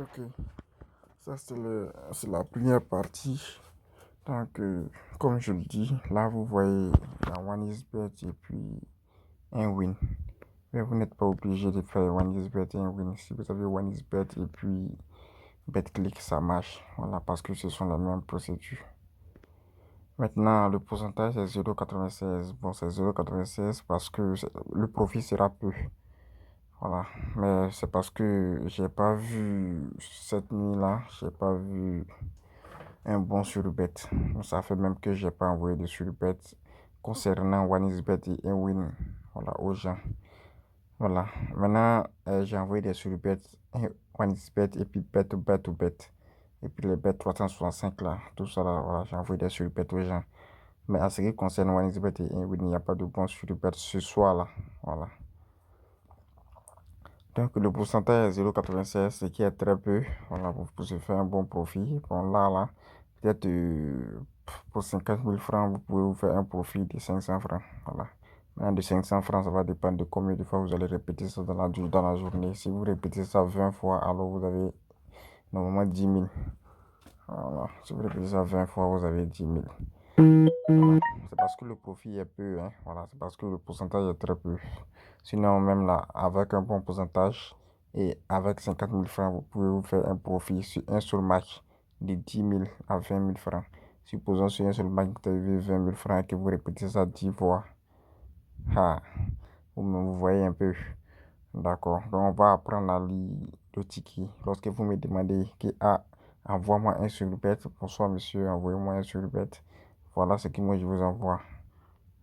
Ok, ça c'est la première partie. Donc, comme je le dis, là vous voyez la OneXBet et puis un win. Mais vous n'êtes pas obligé de faire OneXBet et un win. Si vous avez OneXBet et puis BetClick, ça marche. Voilà, parce que ce sont les mêmes procédures. Maintenant, le pourcentage est 0,96. Bon, c'est 0,96 parce que le profit sera peu. Voilà, mais c'est parce que j'ai pas vu cette nuit-là, j'ai pas vu un bon surbet. Ça fait même que j'ai pas envoyé de surbet concernant OneXBet et Win, voilà, aux gens. Voilà, maintenant j'ai envoyé des surbets OneXBet et puis Bet. Et puis les Bet 365 là, tout ça là, voilà, j'ai envoyé des surbets aux gens. Mais en ce qui concerne OneXBet et Win, il n'y a pas de bon surbet ce soir là, voilà. Donc le pourcentage est 0,96, ce qui est très peu. Voilà, vous pouvez faire un bon profit. Bon, là, peut-être pour 50 000 francs, vous pouvez vous faire un profit de 500 francs. Voilà. Maintenant, de 500 francs, ça va dépendre de combien de fois vous allez répéter ça dans la journée. Si vous répétez ça 20 fois, alors vous avez normalement 10 000. Voilà. Si vous répétez ça 20 fois, vous avez 10 000. Voilà. C'est parce que le profit est peu. Hein. Voilà. C'est parce que le pourcentage est très peu. Sinon, même là, avec un bon pourcentage et avec 50 000 francs, vous pouvez vous faire un profit sur un seul match de 10 000 à 20 000 francs. Supposons sur un seul match, vous avez 20 000 francs et que vous répétez ça 10 fois. Ah, vous voyez un peu. D'accord. Donc, on va apprendre à lire le ticket. Lorsque vous me demandez que, envoie-moi un surbet. Bonsoir, monsieur, envoyez-moi un surbet. Voilà ce que moi je vous envoie.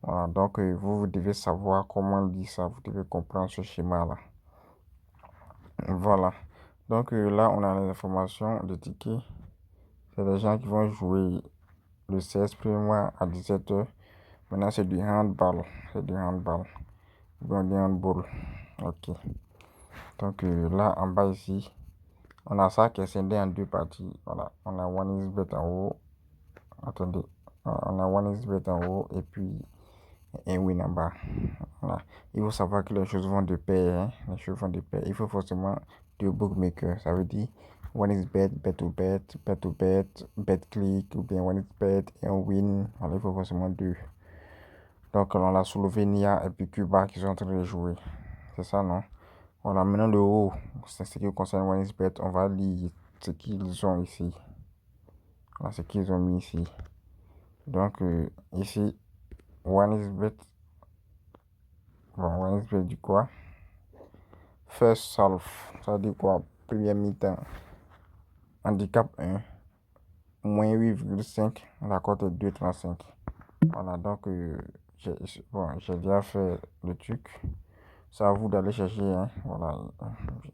Voilà, donc vous devez savoir comment lire ça, vous devez comprendre ce schéma-là. Voilà, donc là on a les informations de tickets. C'est des gens qui vont jouer le 16 premier mois à 17h. Maintenant c'est du handball, ou bien du handball. Ok, donc là en bas ici, on a ça qui est scindé en deux parties. Voilà, on a OneXBet en haut. Attendez, on a OneXBet en haut et puis un win en bas. Voilà. Il faut savoir que les choses vont de pair. Hein. Les choses vont de pair. Il faut forcément deux bookmakers. Ça veut dire OneXBet, Bet2Bet, BetClick ou bien OneXBet et un win. Voilà, il faut forcément deux. Donc, on a la Slovénia et puis Cuba qui sont en train de jouer. C'est ça, non? Voilà, maintenant le haut, c'est ce qui concerne OneXBet. On va lire ce qu'ils ont ici. Voilà, ce qu'ils ont mis ici. Donc, ici, OneXBet. Bon, OneXBet du quoi? First half, ça dit quoi? Première mi-temps. Handicap 1, moins 8,5, la cote est 2,35. Voilà, donc j'ai déjà fait le truc. C'est à vous d'aller chercher. Hein. Voilà,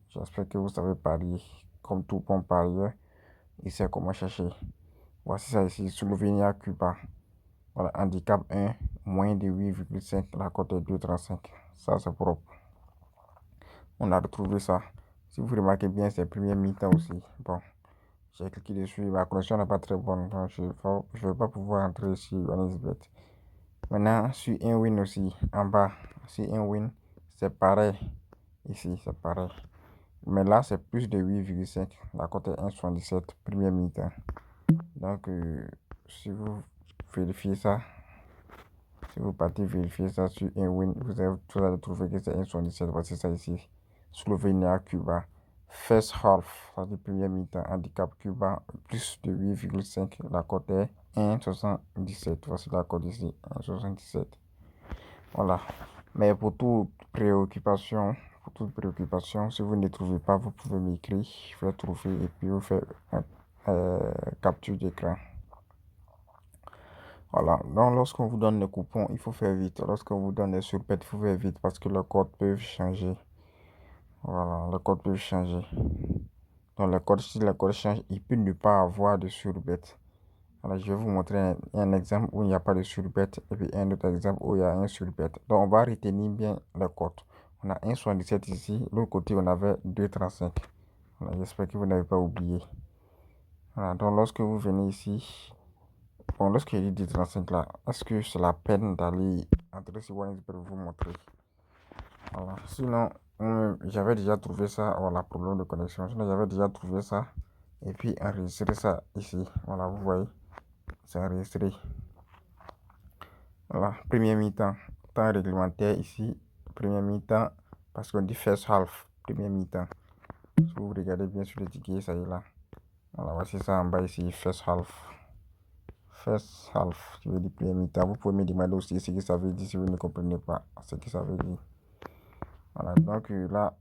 j'espère que vous savez parier comme tout bon parieur. Il sait comment chercher. Voici ça ici, Slovénia, Cuba. Voilà, handicap 1, moins de 8,5, la cote est 2,35. Ça, c'est propre. On a retrouvé ça. Si vous remarquez bien, c'est première mi-temps aussi. Bon, j'ai cliqué dessus. Ma connexion n'est pas très bonne. Donc je ne vais pas pouvoir entrer sur OneXBet. Maintenant, sur un win aussi, en bas, sur un win, c'est pareil. Ici, c'est pareil. Mais là, c'est plus de 8,5. La cote est 1,77, première mi-temps. Donc, si vous vérifiez ça, si vous partez vérifier ça sur un win, vous allez trouver que c'est 1,77. Voici ça ici. Slovénia, Cuba. First half, ça dit première mi-temps. Handicap Cuba, plus de 8,5. La cote est 1,77. Voici la cote ici, 1,77. Voilà. Mais pour toute préoccupation, si vous ne trouvez pas, vous pouvez m'écrire. Je vais trouver et puis vous faire capture d'écran. Voilà, donc lorsqu'on vous donne les coupons, il faut faire vite. Lorsqu'on vous donne les surpêtes, il faut faire vite parce que les codes peuvent changer. Voilà, les codes peuvent changer. Donc si les codes changent, il peut ne pas avoir de surbête. Alors, je vais vous montrer un exemple où il n'y a pas de surbête et puis un autre exemple où il y a un surbête. Donc on va retenir bien les codes. On a 1,77 ici, l'autre côté on avait 2,35. Voilà, j'espère que vous n'avez pas oublié. Voilà, donc lorsque vous venez ici, bon, lorsque j'ai dit 2,35 là, est-ce que c'est la peine d'aller entrer sur OneXBet pour vous montrer? Voilà. Sinon, J'avais déjà trouvé ça, voilà, problème de connexion. Sinon, j'avais déjà trouvé ça et puis enregistré ça ici. Voilà, vous voyez, c'est enregistré. Voilà, premier mi-temps, temps réglementaire ici, premier mi-temps, parce qu'on dit first half, premier mi-temps. Si vous regardez bien sur le ticket, ça y est là. Voilà, voici ça en bas ici, first half. First half, je veux dire premier mi-temps. Vous pouvez me demander aussi ce que ça veut dire si vous ne comprenez pas ce que ça veut dire. Voilà, donc là,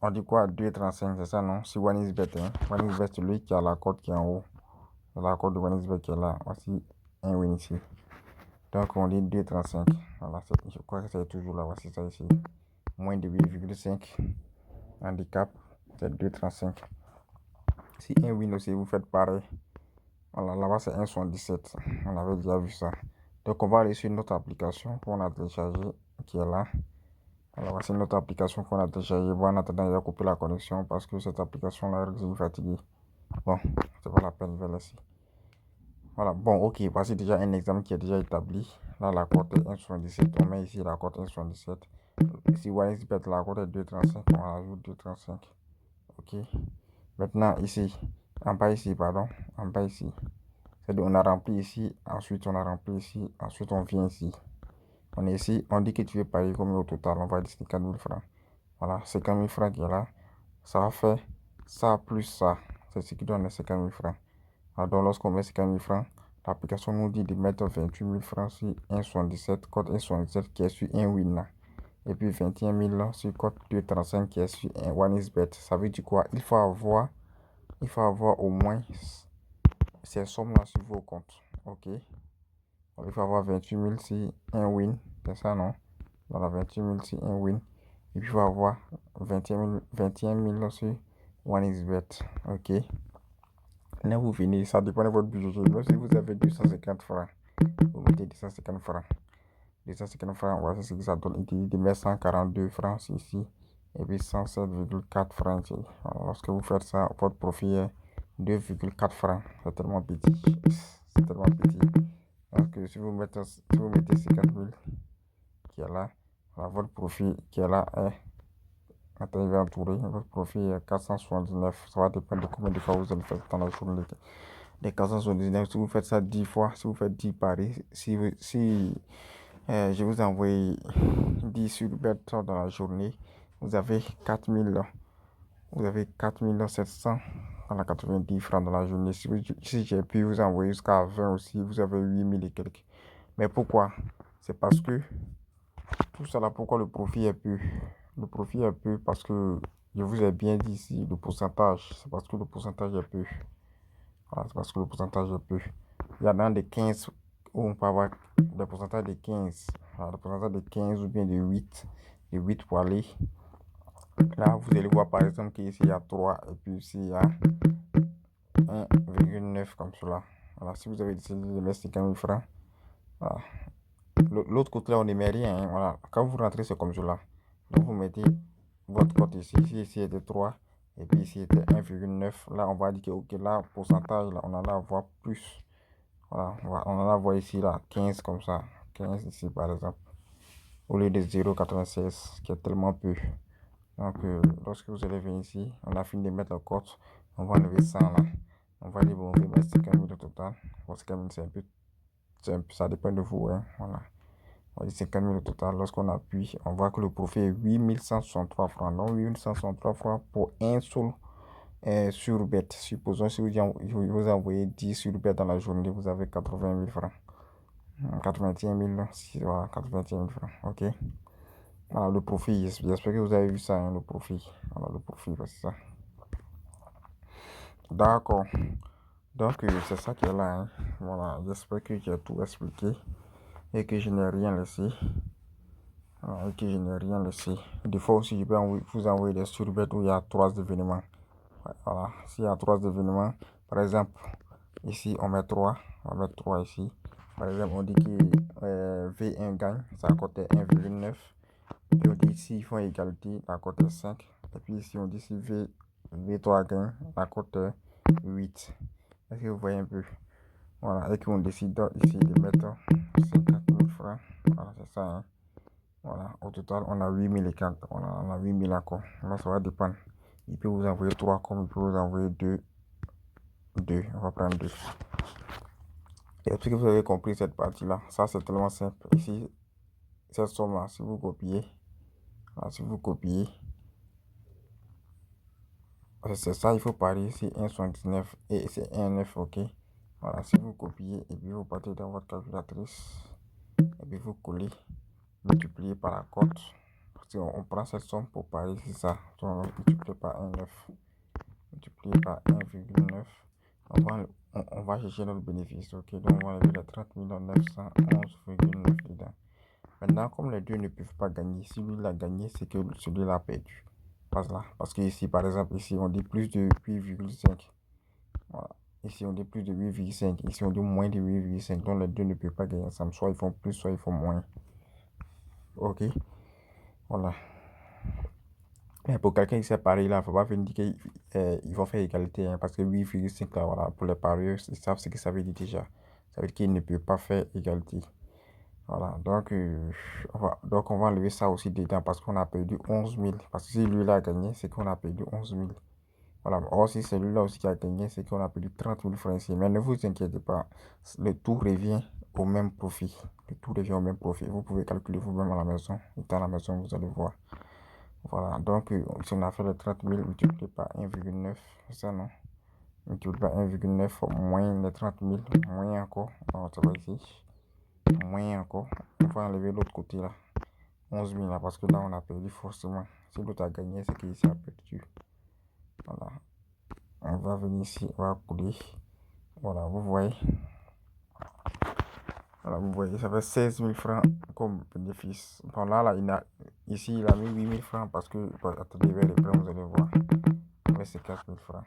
on dit quoi? 2,35, c'est ça, non? Si OneXBet, hein. OneXBet, c'est lui qui a la cote qui est en haut. C'est la cote de OneXBet qui est là. Voici un win ici. Donc, on dit 2,35. Voilà, je crois que c'est toujours là. Voici ça ici. Moins de 8,5. Handicap, c'est 2,35. Si un win aussi, vous faites pareil. Voilà, là-bas, c'est 1,77. On avait déjà vu ça. Donc, on va aller sur notre application qu'on a téléchargée, qui est là. Alors, voici notre application qu'on a téléchargée. Bon, en attendant, il va couper la connexion parce que cette application-là risque de me fatiguer. Bon, c'est pas la peine, je vais laisser. Voilà, bon, ok, voici déjà un exemple qui est déjà établi. Là, la cote est 1,77. On met ici la cote 1,77. Ici, OneXBet, la cote est 2,35. On rajoute 2,35. Ok. Maintenant, ici, en bas ici, pardon, en bas ici. C'est-à-dire, on a rempli ici, ensuite on a rempli ici, ensuite on vient ici. On est ici, on dit que tu veux parier combien au total, on va dire 50 000 francs. Voilà, 50 000 francs qui est là, ça va faire ça plus ça. C'est ce qui donne les 50 000 francs. Alors, donc, lorsqu'on met 50 000 francs, l'application nous dit de mettre 28 000 francs sur 1,77, code 1,77 qui est sur un win là. Et puis 21 000 sur code 2,35 qui est sur un OneXBet. Ça veut dire quoi? Il faut avoir au moins ces sommes-là sur vos comptes. Ok. Il faut avoir 28 000 sur un win. C'est ça, non? Voilà, 28 000 sur un win. Et puis il faut avoir 21 000 sur OneXBet. Ok. Là, vous venez, ça dépend de votre budget. Même si vous avez 250 francs, vous mettez 250 francs. 250 francs, voici ce que ça donne. Il dit de mettre 142 francs ici. Et puis 107,4 francs ici. Alors, lorsque vous faites ça, votre profit est 2,4 francs. C'est tellement petit. C'est tellement petit. Donc, si vous mettez 50 000 qui est là, alors votre profit qui est là est. Attends, il va entourer. Votre profit est 479. Ça va dépendre de combien de fois vous allez faire dans la journée. Les 479, si vous faites ça 10 fois, si vous faites 10 paris, si je vous envoie 10 sur le bet dans la journée, vous avez 4700 dans la 90 francs dans la journée. Si j'ai pu vous envoyer jusqu'à 20 aussi, vous avez 8000 et quelques. Mais pourquoi? C'est parce que tout ça là, pourquoi le profit est peu? Le profit est peu parce que je vous ai bien dit ici, le pourcentage, c'est parce que le pourcentage est peu. Voilà, c'est parce que le pourcentage est peu. Il y a dans des 15 où on peut avoir des pourcentages de 15. Voilà, des pourcentages de 15 ou bien de 8. De 8 pour aller. Là, vous allez voir par exemple qu'ici il y a 3 et puis ici il y a 1,9 comme cela. Voilà, si vous avez décidé de mettre 50 000 francs, voilà. L'autre côté là, on ne met rien. Hein, voilà. Quand vous rentrez, c'est comme cela. Donc, vous mettez votre cote ici. Ici était 3. Et puis ici était 1,9. Là, on va dire que, ok, là, pourcentage, là, on en a à voir plus. Voilà, on en a à voir ici, là, 15 comme ça. 15 ici, par exemple. Au lieu de 0,96, qui est tellement peu. Donc, lorsque vous allez venir ici, on a fini de mettre la cote. On va enlever 100 là. On va dire, bon, on va mettre 50 000 au total. Bon, 50 000, ça dépend de vous. Hein, voilà. On dit 50 000 au total. Lorsqu'on appuie, on voit que le profit est 8163 francs. Donc 8163 francs pour un seul sur bet. Supposons si vous envoyez 10 sur bet dans la journée, vous avez 80 000 francs. 81 000, voilà, 81 000 francs. Ok. Voilà le profit. J'espère que vous avez vu ça, hein, le profit. Voilà le profit, c'est ça. D'accord. Donc c'est ça qui est là. Hein. Voilà, j'espère que j'ai tout expliqué et que je n'ai rien laissé. Ok, je n'ai rien laissé. Des fois aussi, je peux vous envoyer des surbêtes où il y a 3 événements. Voilà, s'il y a 3 événements, par exemple, ici on met 3, on va mettre 3 ici. Par exemple, on dit que V1 gagne, ça a coté 1,9. Puis on dit ici, ils font égalité, la cote est 5. Et puis ici, on dit si V3 gagne, la cote est 8. Est-ce que vous voyez un peu? Voilà, et qu'on décide ici de mettre 50 000 francs. Voilà, c'est ça. Hein. Voilà, au total, on a 8000 et quelques. On a 8000 encore. Là, ça va dépendre. Il peut vous envoyer 3 comme il peut vous envoyer 2. 2. On va prendre 2. Est-ce que vous avez compris cette partie-là? Ça, c'est tellement simple. Ici, cette somme-là, si vous copiez, là, si vous copiez, c'est ça, il faut parier ici 1,79 et c'est 1,9, ok? Voilà, si vous copiez et puis vous partez dans votre calculatrice et puis vous collez, multipliez par la cote. Si on prend cette somme pour parier, c'est ça. On multiplie par 1,9, multiplié par 1,9. On va chercher notre bénéfice, ok? Donc on va enlever les 30 911,9 dedans. Maintenant, comme les deux ne peuvent pas gagner, si lui l'a gagné, c'est que celui-là a perdu. Parce que ici, par exemple, ici, on dit plus de 8,5. Voilà. Ici, on dit plus de 8,5. Ici, on dit moins de 8,5. Donc, les deux ne peuvent pas gagner ensemble. Soit ils font plus, soit ils font moins. Ok. Voilà. Mais pour quelqu'un qui sait parier là, il ne faut pas venir dire qu'ils vont faire égalité. Hein, parce que 8,5 là, voilà, pour les parieurs, ils savent ce que ça veut dire déjà. Ça veut dire qu'ils ne peuvent pas faire égalité. Voilà, donc on va enlever ça aussi dedans parce qu'on a perdu 11 000. Parce que si lui-là a gagné, c'est qu'on a perdu 11 000. Voilà, or si c'est lui-là aussi qui a gagné, c'est qu'on a perdu 30 000 francs ici. Mais ne vous inquiétez pas, le tout revient au même profit. Le tout revient au même profit. Vous pouvez calculer vous-même à la maison. Étant à la maison, vous allez voir. Voilà, donc si on a fait les 30 000 multiplié par 1,9, c'est ça non? Multiplié par 1,9 moins les 30 000, moins encore. Donc ça va ici. Moins encore. On va enlever l'autre côté là. 11 000 là, parce que là on a perdu forcément. Si l'autre a gagné, c'est qu'ici a perdu. Voilà. On va venir ici, on va couler. Voilà, vous voyez. Voilà, vous voyez, ça fait 16 000 francs comme bénéfice. Bon, là, ici, il a mis 8 000 francs parce que, bon, attendez, vers les prêts, vous allez voir. Mais c'est 4 000 francs.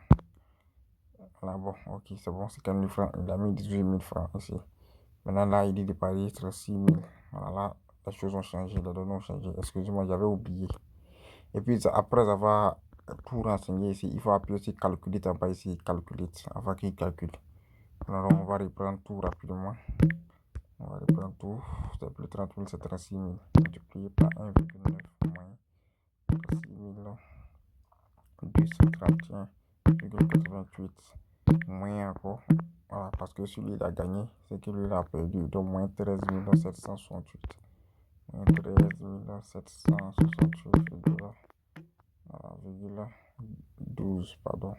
Voilà, bon, ok, c'est bon, c'est 4 000 francs. Il a mis 18 000 francs ici. Maintenant, là, il dit de parier sur 6 000. Voilà, là, les choses ont changé, les données ont changé. Excusez-moi, j'avais oublié. Et puis, après avoir tout renseigné ici, il faut appuyer sur calculate en bas ici, calculate, avant qu'il calcule. Alors, on va reprendre tout rapidement. On va reprendre tout. C'est plus 30 000, c'est 36 000. Multiplié par 1,9 moins 36 231,88 moins encore. Voilà, parce que celui il a gagné, c'est que lui il a perdu. Donc moins 13 768. Moins 13 768, voilà, 12, pardon.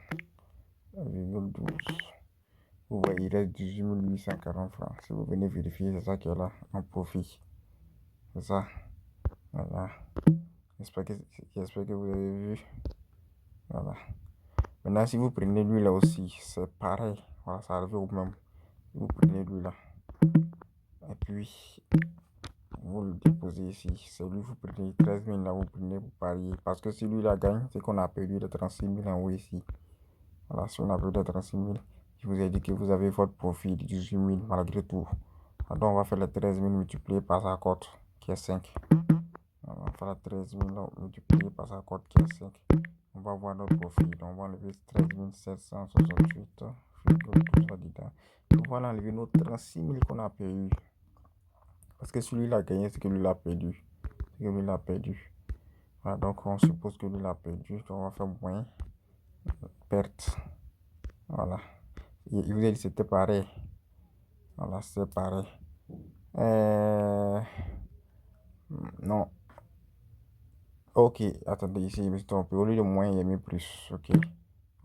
Virgule 12. Vous voyez, il reste 18 840 francs. Si vous venez vérifier, c'est ça qui est là, en profit. C'est ça. Voilà. J'espère que vous avez vu. Voilà. Maintenant, si vous prenez lui là aussi, c'est pareil. Voilà, ça arrive au même. Vous prenez lui là. Et puis, vous le déposez ici. C'est lui, vous prenez 13 000 là, vous prenez pour parier. Parce que si lui là gagne, c'est qu'on a perdu les 36 000 en haut ici. Voilà, si on a perdu les 36 000, je vous ai dit que vous avez votre profit de 18 000 malgré tout. Donc, on va faire les 13 000 multipliés par sa cote qui est 5. On va faire les 13 000 multiplié par sa cote qui est 5. On va voir notre profit. Donc, on va enlever 13 768,12 là-dedans. On va enlever nos 36 000 qu'on a perdu. Parce que celui-là a gagné, c'est que lui l'a perdu. C'est que lui l'a perdu. Voilà, donc on suppose que lui l'a perdu. Donc, on va faire moins perte. Voilà. Il vous a dit que c'était pareil. Voilà, c'est pareil. Non. Ok, attendez, ici, je me suis trompé. Au lieu de moins, il a mis plus. Ok.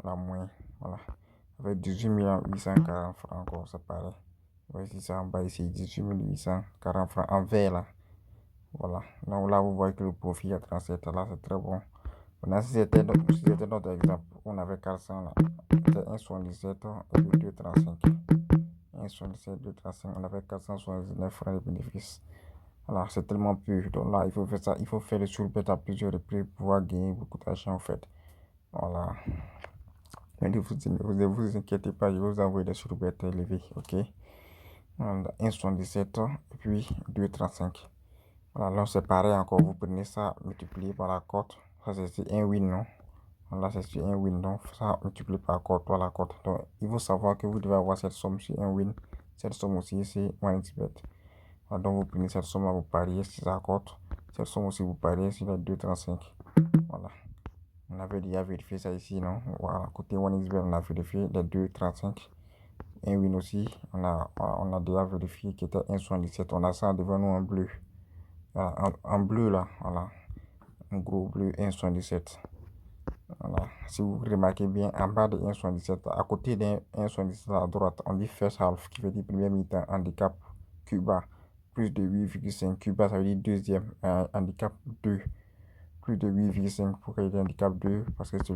Voilà, moins. Voilà. Avec 18 840 francs encore, c'est pareil. Voici ça en bas ici, 18 840 francs en vert là. Voilà. Donc là, vous voyez que le profit à 37 là, c'est très bon. Maintenant, si c'était notre exemple, on avait 400 là. C'était 1,77 et puis 2,35. 1,77, 2,35, on avait 479 francs de bénéfices. Voilà, c'est tellement peu. Donc là, il faut faire ça. Il faut faire le surbet à plusieurs reprises pour pouvoir gagner beaucoup d'argent en fait. Voilà. Mais ne vous inquiétez pas, je vais vous envoyer des surbets élevés. Ok. Voilà, 1,77 et puis 2,35. Voilà, là c'est pareil encore. Vous prenez ça multiplié par la cote. Ça c'est un win, non? Là c'est sur un win, donc ça multiplié par la cote, par la cote. Donc il faut savoir que vous devez avoir cette somme sur un win. Cette somme aussi c'est 1xbet. Donc vous prenez cette somme là, vous pariez si ça accorde. Cette somme aussi, vous pariez sur les 2,35. Voilà. On avait déjà vérifié ça ici, non? Voilà. Côté OneXBet, on a vérifié les 2,35. Un win aussi, on a déjà vérifié qu'il était 1,77. On a ça devant nous en bleu. Voilà, en bleu là, voilà. En gros bleu 1,77. Voilà. Si vous remarquez bien, en bas de 1,77, à côté d'un 1,77 à droite, on dit first half, qui veut dire premier mi-temps, handicap Cuba, plus de 8,5. Cuba, ça veut dire deuxième, handicap 2. Plus de 8,5 pour qu'il y ait handicap 2, parce que c'est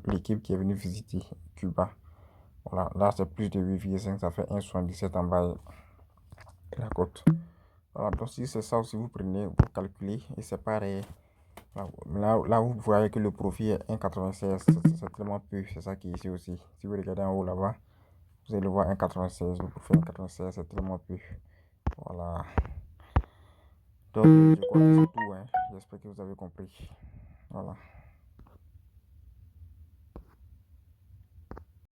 l'équipe qui est venue visiter Cuba. Voilà, là c'est plus de 8,5, ça fait 1,77 en bas de la cote. Voilà, donc si c'est ça aussi, vous prenez, vous calculez et c'est pareil. Là, vous voyez que le profit est 1,96, c'est tellement peu, c'est ça qui est ici aussi. Si vous regardez en haut là-bas, vous allez voir 1,96, le profit 1,96, c'est tellement peu. Voilà. Donc, je crois que c'est tout, hein. J'espère que vous avez compris. Voilà.